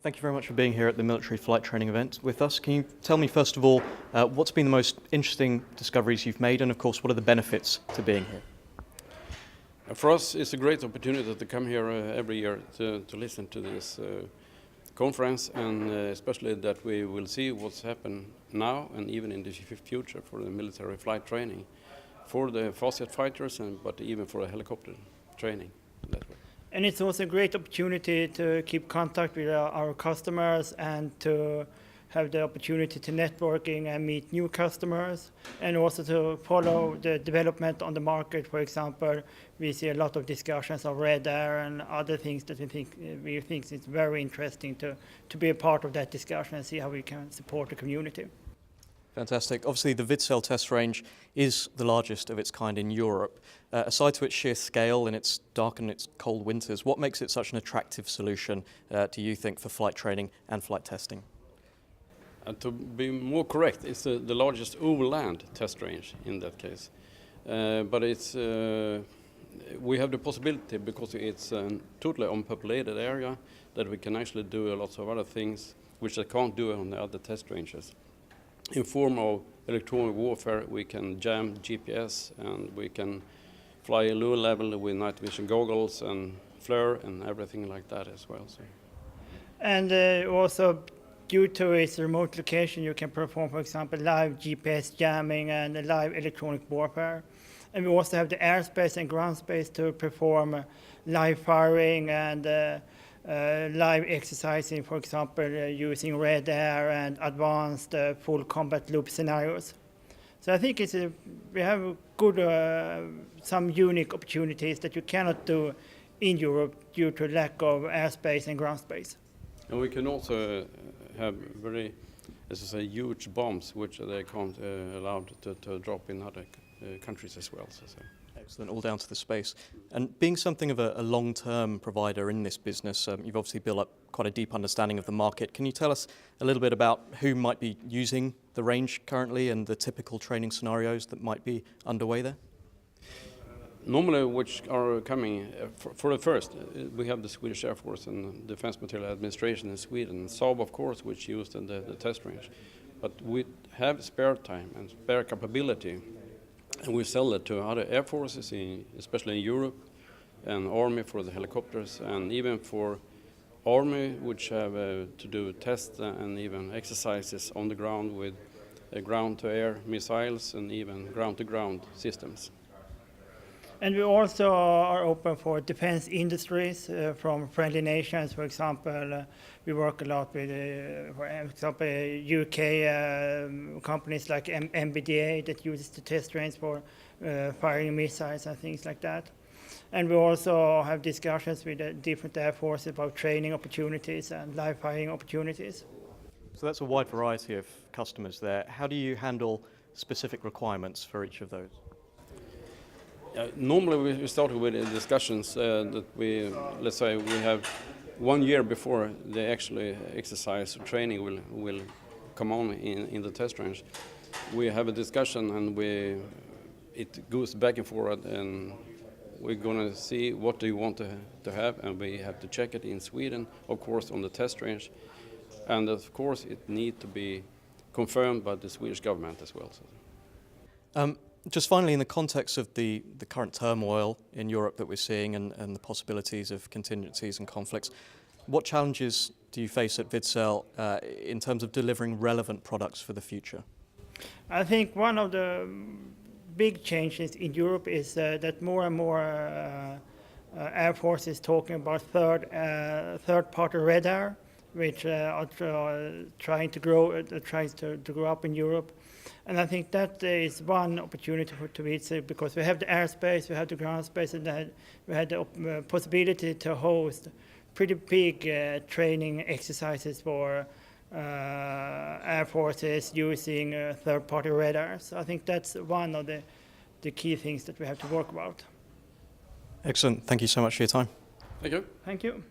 Thank you very much for being here at the military flight training event with us. Can you tell me, first of all, what's been the most interesting discoveries you've made, and of course, what are the benefits to being here? For us, it's a great opportunity to come here every year to listen to this conference, and especially that we will see what's happened now and even in the future for the military flight training, for the fast jet fighters, but even for the helicopter training that way. And it's also a great opportunity to keep contact with our customers and to have the opportunity to networking and meet new customers, and also to follow the development on the market. For example, we see a lot of discussions of radar and other things that we think it's very interesting to be a part of that discussion and see how we can support the community. Fantastic. Obviously, the Vidsel test range is the largest of its kind in Europe. Aside to its sheer scale and its dark and its cold winters, what makes it such an attractive solution, do you think, for flight training and flight testing? And to be more correct, it's the largest overland test range in that case. But it's we have the possibility, because it's a totally unpopulated area, that we can actually do lots of other things which I can't do on the other test ranges. In form of electronic warfare, we can jam GPS, and we can fly a low level with night vision goggles and FLIR and everything like that as well. So. And also, due to its remote location, you can perform, for example, live GPS jamming and live electronic warfare. And we also have the airspace and ground space to perform live firing and live exercising, for example, using radar and advanced full combat loop scenarios. So I think we have good, some unique opportunities that you cannot do in Europe due to lack of airspace and ground space. And we can also have very, as I say, huge bombs which they can't allow to drop in other countries as well. So. Excellent, all down to the space. And being something of a long-term provider in this business, you've obviously built up quite a deep understanding of the market. Can you tell us a little bit about who might be using the range currently and the typical training scenarios that might be underway there? Normally, which are coming, for the first, we have the Swedish Air Force and Defense Material Administration in Sweden, Saab, of course, which used in the test range. But we have spare time and spare capability, and we sell it to other air forces, especially in Europe, and Army for the helicopters, and even for Army, which have to do tests and even exercises on the ground with ground-to-air missiles and even ground-to-ground systems. And we also are open for defense industries from friendly nations. For example, we work a lot with, for example, UK companies like MBDA that uses the test range for firing missiles and things like that. And we also have discussions with different air forces about training opportunities and live firing opportunities. So that's a wide variety of customers there. How do you handle specific requirements for each of those? Normally we started with discussions that let's say we have 1 year before the actually exercise or training will come on in the test range. We have a discussion, and it goes back and forth, and we're going to see what do you want to have, and we have to check it in Sweden, of course, on the test range. And of course it needs to be confirmed by the Swedish government as well. So. Just finally, in the context of the current turmoil in Europe that we're seeing and the possibilities of contingencies and conflicts, what challenges do you face at Vidsel in terms of delivering relevant products for the future? I think one of the big changes in Europe is that more and more Air Force is talking about third-party radar, which are trying to grow up in Europe. And I think that is one opportunity to Vidsel, because we have the airspace, we have the ground space, and we had the possibility to host pretty big training exercises for air forces using third-party radars. So I think that's one of the key things that we have to work about. Excellent. Thank you so much for your time. Thank you. Thank you.